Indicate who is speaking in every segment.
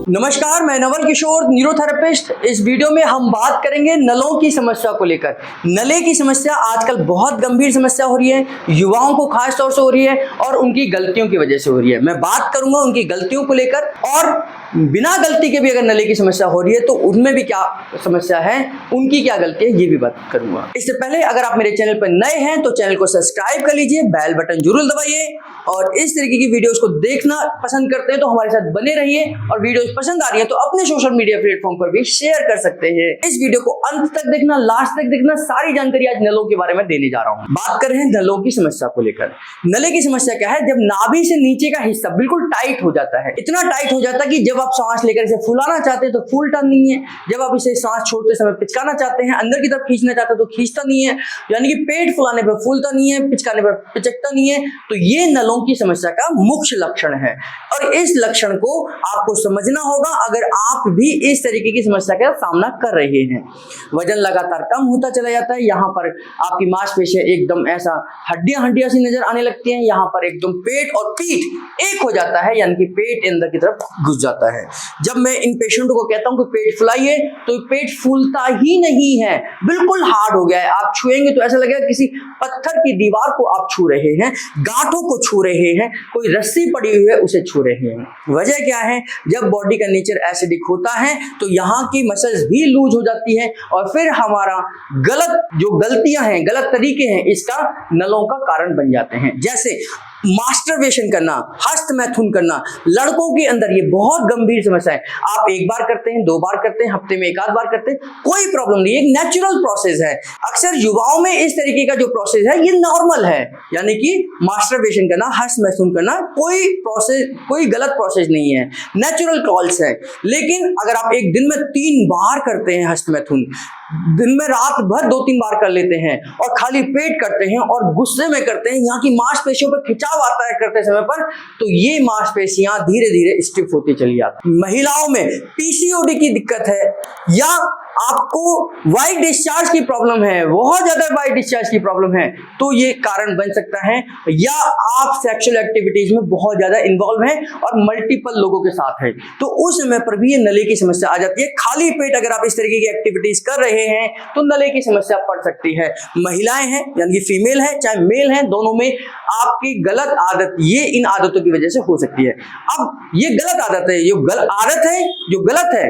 Speaker 1: नमस्कार, मैं नवल किशोर, न्यूरोथेरेपिस्ट। इस वीडियो में हम बात करेंगे नलों की समस्या को लेकर। नले की समस्या आजकल बहुत गंभीर समस्या हो रही है, युवाओं को खास तौर से हो रही है और उनकी गलतियों की वजह से हो रही है। मैं बात करूंगा उनकी गलतियों को लेकर, और बिना गलती के भी अगर नले की समस्या हो रही है तो उनमें भी क्या समस्या है, उनकी क्या गलती है, ये भी बात करूंगा। इससे पहले अगर आप मेरे चैनल पर नए हैं तो चैनल को सब्सक्राइब कर लीजिए, बेल बटन जरूर दबाइए, और इस तरीके की वीडियोस को देखना पसंद करते हैं तो हमारे साथ बने रहिए, और वीडियोस पसंद आ रही है तो अपने सोशल मीडिया प्लेटफॉर्म पर भी शेयर कर सकते हैं। इस वीडियो को अंत तक देखना, लास्ट तक देखना, सारी जानकारी आज नलों के बारे में देने जा रहा हूं। बात कर रहे हैं नलों की समस्या को लेकर। नले की समस्या क्या है? जब नाभि से नीचे का हिस्सा बिल्कुल टाइट हो जाता है, इतना टाइट हो जाता है कि जब आप सांस लेकर इसे फुलाना चाहते हैं तो फूलता नहीं है, जब आप इसे सांस छोड़ते समय पिचकाना चाहते हैं, अंदर की तरफ खींचना चाहते हैं तो खींचता नहीं है, यानी कि पेट फुलाने पर फूलता नहीं है, पिचकाने पर पिचकता नहीं है। तो ये नलों की समस्या का मुख्य लक्षण है, और इस लक्षण को आपको समझना होगा अगर आप भी इस तरीके की समस्या का सामना कर रहे हैं। वजन लगातार कम होता चला जाता है, यहाँ पर आपकी मांसपेशियां एकदम ऐसा हड्डियां हड्डियां सी नजर आने लगती हैं, यहाँ पर एकदम पेट और पीठ एक हो जाता है, यानी कि पेट अंदर की तरफ घुस जाता है। जब मैं इन पेशेंटों को कहता हूं कि पेट फुलाइए तो पेट फूलता ही नहीं है, बिल्कुल हार्ड हो गया है। आप छुएंगे तो ऐसा लगेगा किसी पत्थर की दीवार को आप छू रहे हैं, गांठों को छू रहे हैं, कोई रस्सी पड़ी हुई है उसे छू रहे हैं। वजह क्या है? जब बॉडी का नेचर एसिडिक होता है तो यहाँ की मसल्स भी लूज हो जाती है, और फिर हमारा गलतियां हैं, गलत तरीके हैं, इसका नलों का कारण बन जाते हैं। जैसे मास्टरबेशन करना, हस्त मैथुन करना, लड़कों के अंदर ये बहुत गंभीर समस्या है। आप एक बार करते हैं, दो बार करते हैं, हफ्ते में एक आध बार करते हैं, कोई प्रॉब्लम नहीं, एक नेचुरल प्रोसेस है। अक्सर युवाओं में इस तरीके का जो प्रोसेस है ये नॉर्मल है, यानी कि मास्टरबेशन करना, हस्त मैथुन करना कोई गलत प्रोसेस नहीं है, नेचुरल कॉल्स है। लेकिन अगर आप एक दिन में 3 बार करते हैं हस्त मैथुन, दिन में रात भर 2-3 बार कर लेते हैं, और खाली पेट करते हैं और गुस्से में करते हैं, यहाँ की मांसपेशियों पर खिंचाव आता है करते समय पर, तो ये मांसपेशियां धीरे धीरे स्टिफ होती चली जाती। महिलाओं में पीसीओडी की दिक्कत है, या आपको वाइट डिस्चार्ज की प्रॉब्लम है, बहुत ज्यादा वाइट डिस्चार्ज की प्रॉब्लम है, तो ये कारण बन सकता है। या आप सेक्सुअल एक्टिविटीज में बहुत ज्यादा इन्वॉल्व हैं और मल्टीपल लोगों के साथ हैं, तो उस समय पर भी ये नले की समस्या आ जाती है। खाली पेट अगर आप इस तरीके की एक्टिविटीज कर रहे हैं तो नले की समस्या पड़ सकती है। महिलाएं हैं, यानी कि फीमेल है चाहे मेल है, दोनों में आपकी गलत आदत, ये इन आदतों की वजह से हो सकती है। अब ये गलत आदत है, जो गलत है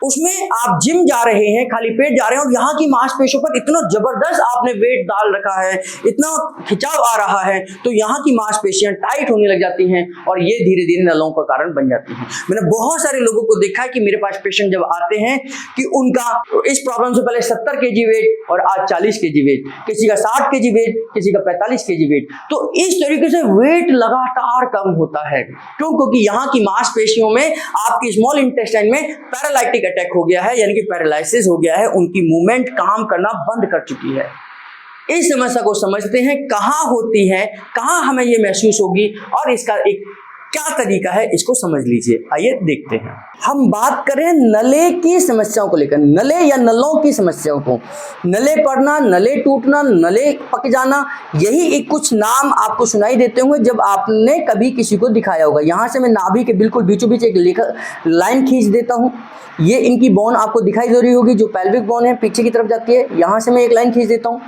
Speaker 1: उसमें आप जिम जा रहे हैं, खाली पेट जा रहे हैं, और यहाँ की मांसपेशियों पर इतना जबरदस्त आपने वेट डाल रखा है, इतना खिंचाव आ रहा है, तो यहाँ की मांसपेशियां टाइट होने लग जाती हैं, और ये धीरे धीरे नलों का कारण बन जाती हैं। मैंने बहुत सारे लोगों को देखा है कि मेरे पास पेशेंट जब आते हैं कि उनका इस प्रॉब्लम से पहले 70 kg वेट और आज 40 kg वेट, किसी का 60 kg वेट, किसी का 45 kg वेट, तो इस तरीके से वेट लगातार कम होता है। क्यों? क्योंकि यहाँ की मांसपेशियों में, आपकी स्मॉल इंटेस्टाइन में पैरालाइटिक अटैक हो गया है, यानी कि पैरालिसिस हो गया है, उनकी मूवमेंट काम करना बंद कर चुकी है। इस समस्या को समझते हैं, कहाँ होती है, कहाँ हमें ये महसूस होगी, और इसका एक क्या तरीका है, इसको समझ लीजिए। आइए देखते हैं। हम बात करें नले की समस्याओं को लेकर, नले या नलों की समस्याओं को। नले पड़ना, नले टूटना, नले पक जाना, यही एक कुछ नाम आपको सुनाई देते होंगे जब आपने कभी किसी को दिखाया होगा। यहाँ से मैं नाभि के बिल्कुल बीचों बीच एक लाइन खींच देता हूँ, ये इनकी बोन आपको दिखाई दे रही होगी, जो पेल्विक बोन है पीछे की तरफ जाती है। यहाँ से मैं एक लाइन खींच देता हूँ,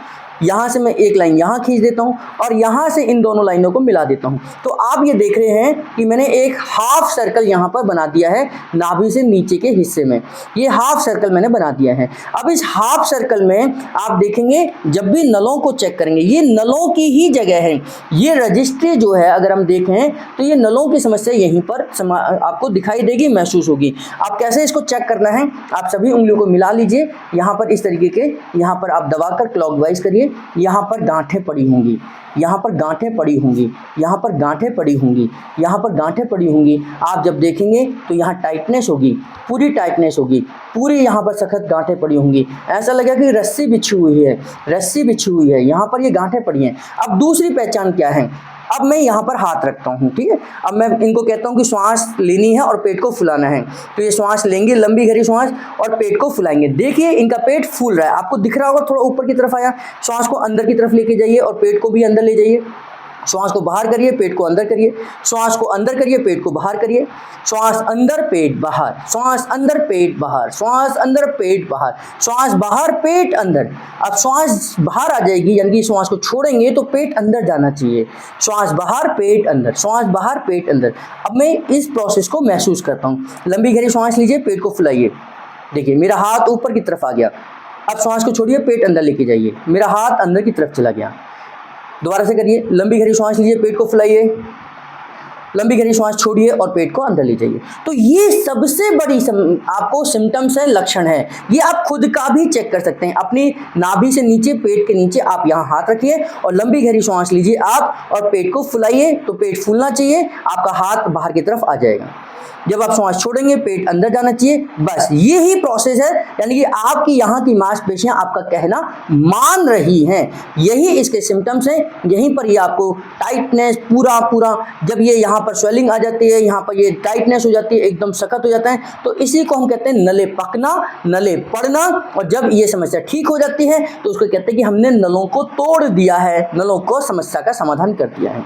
Speaker 1: यहाँ से मैं एक लाइन यहाँ खींच देता हूँ, और यहाँ से इन दोनों लाइनों को मिला देता हूँ। तो आप ये देख रहे हैं कि मैंने एक हाफ सर्कल यहाँ पर बना दिया है नाभि से नीचे के हिस्से में, ये हाफ सर्कल मैंने बना दिया है। अब इस हाफ सर्कल में आप देखेंगे, जब भी नलों को चेक करेंगे, ये नलों की ही जगह है, ये रजिस्ट्री जो है अगर हम देखें तो ये नलों की समस्या यहीं पर आपको दिखाई देगी, महसूस होगी। आप कैसे इसको चेक करना है, आप सभी उंगलियों को मिला लीजिए, यहाँ पर इस तरीके के, यहाँ पर आप दबाकर क्लॉकवाइज करिए, यहाँ पर गांठें पड़ी होंगी, यहाँ पर गांठें पड़ी होंगी, यहाँ पर गांठें पड़ी होंगी, यहाँ पर गांठें पड़ी होंगी। आप जब देखेंगे तो यहाँ टाइटनेस होगी, पूरी टाइटनेस होगी, पूरी यहाँ पर सख्त गांठें पड़ी होंगी, ऐसा लगेगा कि रस्सी बिछी हुई है, रस्सी बिछी हुई है, यहाँ पर ये गांठें पड़ी हैं। अब दूसरी पहचान क्या है? अब मैं यहाँ पर हाथ रखता हूँ, ठीक है। अब मैं इनको कहता हूँ कि श्वास लेनी है और पेट को फुलाना है, तो ये श्वास लेंगे, लंबी गहरी श्वास, और पेट को फुलाएंगे। देखिए इनका पेट फूल रहा है, आपको दिख रहा होगा, थोड़ा ऊपर की तरफ आया। श्वास को अंदर की तरफ लेके जाइए और पेट को भी अंदर ले जाइए, श्वास को बाहर करिए, पेट को अंदर करिए, श्वास को अंदर करिए, पेट को बाहर करिए, श्वास अंदर पेट बाहर, श्वास अंदर पेट बाहर, श्वास अंदर पेट बाहर, श्वास बाहर पेट अंदर। अब श्वास बाहर आ जाएगी, यानी कि श्वास को छोड़ेंगे तो पेट अंदर जाना चाहिए। श्वास बाहर पेट अंदर, श्वास बाहर पेट अंदर। अब मैं इस प्रोसेस को महसूस करता हूँ। लंबी गहरी श्वास लीजिए, पेट को फुलाइए। देखिए मेरा हाथ ऊपर की तरफ आ गया। अब श्वास को छोड़िए, पेट अंदर लेके जाइए, मेरा हाथ अंदर की तरफ चला गया। दोबारा से करिए, लंबी गहरी श्वास लीजिए, पेट को फुलाइए, लंबी गहरी श्वास छोड़िए और पेट को अंदर ले जाइए। तो ये सबसे बड़ी आपको सिम्टम्स है, लक्षण है। ये आप खुद का भी चेक कर सकते हैं। अपनी नाभि से नीचे, पेट के नीचे आप यहाँ हाथ रखिए और लंबी गहरी श्वास लीजिए आप और पेट को फुलाइए। तो पेट फूलना चाहिए, आपका हाथ बाहर की तरफ आ जाएगा। जब आप श्वास छोड़ेंगे पेट अंदर जाना चाहिए। बस यही प्रोसेस है, यानी कि आपकी यहाँ की मांसपेशियां आपका कहना मान रही हैं। यही इसके सिम्टम्स हैं। यहीं पर ये आपको टाइटनेस पूरा जब ये यहाँ पर स्वेलिंग आ जाती है, यहाँ पर ये टाइटनेस हो जाती है, एकदम सख्त हो जाता है, तो इसी को हम कहते हैं नले पकना, नले पड़ना। और जब ये समस्या ठीक हो जाती है तो उसको कहते हैं कि हमने नलों को तोड़ दिया है, नलों को समस्या का समाधान कर दिया है।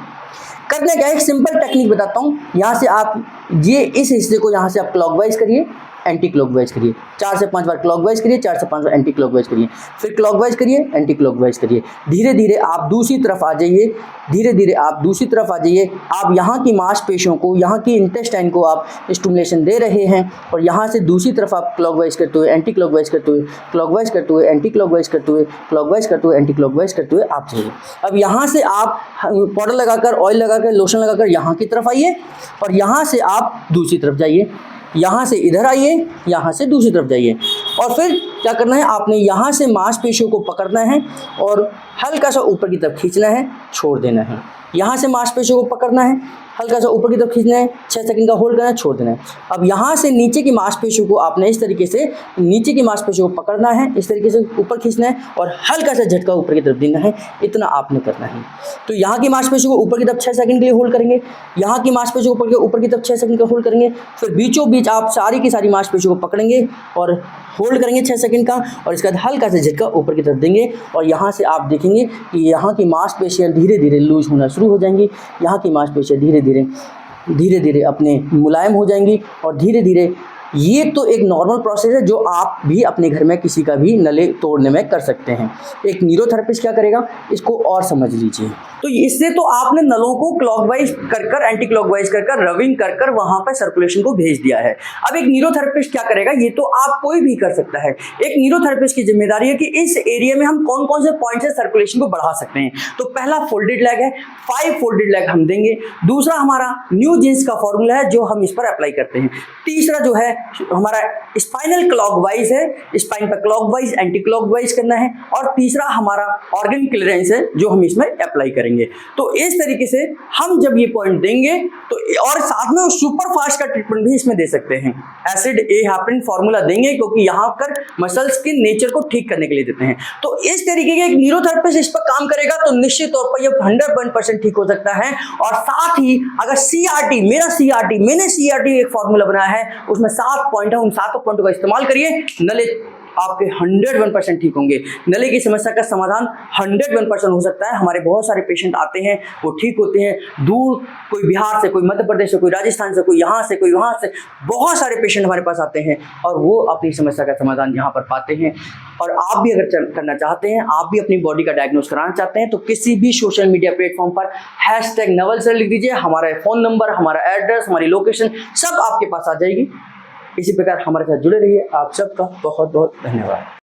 Speaker 1: करने का एक सिंपल टेक्निक बताता हूँ। यहाँ से आप ये इस हिस्से को यहाँ से आप क्लॉकवाइज करिए, एंटी क्लॉकवाइज करिए। 4 से 5 बार क्लॉकवाइज करिए, 4 से 5 बार एंटी क्लॉकवाइज करिए, फिर क्लॉकवाइज करिए, एंटी क्लॉकवाइज करिए। धीरे धीरे आप दूसरी तरफ आ जाइए, धीरे धीरे आप दूसरी तरफ आ जाइए। आप यहाँ की मांसपेशियों को, यहाँ की इंटेस्टाइन को आप स्टिमुलेशन दे रहे हैं और यहाँ से दूसरी तरफ आप क्लॉकवाइज करते हुए, एंटी क्लॉकवाइज करते हुए, क्लॉकवाइज करते हुए, एंटी क्लॉकवाइज करते हुए, क्लॉकवाइज करते हुए, एंटी क्लॉकवाइज करते हुए आप जाइए। अब यहाँ से आप पाउडर लगाकर, ऑयल लगाकर, लोशन लगाकर यहाँ की तरफ आइए और यहाँ से आप दूसरी तरफ जाइए। यहाँ से इधर आइए, यहाँ से दूसरी तरफ जाइए। और फिर क्या करना है, आपने यहाँ से मांसपेशियों को पकड़ना है और हल्का सा ऊपर की तरफ खींचना है, छोड़ देना है। यहाँ से मांसपेशियों को पकड़ना है, हल्का सा ऊपर की तरफ खींचना है, 6 सेकंड का होल्ड करना है, छोड़ देना है। अब यहाँ से नीचे की मांसपेशियों को आपने इस तरीके से, नीचे की मांसपेशियों को पकड़ना है, इस तरीके से ऊपर खींचना है और हल्का सा झटका ऊपर की तरफ देना है। इतना आपने करना है। तो यहाँ की मांसपेशियों को ऊपर की तरफ 6 सेकंड के लिए होल्ड करेंगे, यहाँ की मांसपेशियों को ऊपर की तरफ 6 सेकंड का होल्ड करेंगे, फिर बीचों बीच आप सारी की सारी मांसपेशियों को पकड़ेंगे और होल्ड करेंगे 6 सेकंड का, और इसके बाद हल्का सा झटका ऊपर की तरफ देंगे और यहाँ से आप देखेंगे कि यहाँ की मांसपेशियाँ धीरे धीरे लूज होना शुरू हो जाएंगी। यहाँ की मांसपेशियाँ धीरे धीरे अपने मुलायम हो जाएंगी और धीरे धीरे ये तो एक नॉर्मल प्रोसेस है जो आप भी अपने घर में किसी का भी नले तोड़ने में कर सकते हैं। एक न्यूरोथेरेपिस्ट क्या करेगा, इसको और समझ लीजिए। तो इससे तो आपने नलों को क्लॉकवाइज कर एंटी क्लॉकवाइज कर रबिंग कर वहां पर सर्कुलेशन को भेज दिया है। अब एक न्यूरोथेरेपिस्ट क्या करेगा, ये तो आप कोई भी कर सकता है। एक न्यूरोथेरेपिस्ट की जिम्मेदारी है कि इस एरिया में हम कौन कौन से पॉइंट से सर्कुलेशन को बढ़ा सकते हैं। तो पहला फोल्डेड लेग है, 5 फोल्डेड लेग हम देंगे। दूसरा हमारा न्यू जीन्स का फॉर्मूला है जो हम इस पर अप्लाई करते हैं। तीसरा जो है हमारा स्पाइनल क्लॉकवाइज है, स्पाइन पर क्लॉकवाइज एंटी क्लॉकवाइज करना है। और तीसरा हमारा ऑर्गन क्लियरेंस है जो हम इसमें अप्लाई करेंगे। तो इस तरीके से हम जब ये पॉइंट देंगे तो, और साथ में सुपर फास्ट का ट्रीटमेंट भी इसमें दे सकते हैं। एसिड ए हैपरिन फॉर्मूला देंगे क्योंकि यहाँ पर मसल्स के नेचर को ठीक करने के लिए देते हैं। तो इस तरीके के एक न्यूरोथेरेपिस्ट इस पर काम करेगा तो निश्चित तौर पर ये 100% ठीक हो सकता है। और साथ ही अगर CRT, मैंने CRT एक फॉर्मूला बनाया है, उसमें 7 पॉइंट है, उन 7 पॉइंटों का इस्तेमाल करिए, नले आपके 101% ठीक होंगे। नले की समस्या का समाधान 101% हो सकता है। हमारे बहुत सारे पेशेंट आते हैं, वो ठीक होते हैं। दूर कोई बिहार से, कोई मध्य प्रदेश से, कोई राजस्थान से, कोई यहाँ से, कोई वहाँ से, बहुत सारे पेशेंट हमारे पास आते हैं और वो अपनी समस्या का समाधान यहाँ पर पाते हैं। और आप भी अगर करना चाहते हैं, आप भी अपनी बॉडी का डायग्नोस कराना चाहते हैं, तो किसी भी सोशल मीडिया प्लेटफॉर्म पर #नवल लिख दीजिए। हमारा फ़ोन नंबर, हमारा एड्रेस, हमारी लोकेशन सब आपके पास आ जाएगी। इसी प्रकार हमारे साथ जुड़े रहिए। आप सबका बहुत बहुत धन्यवाद।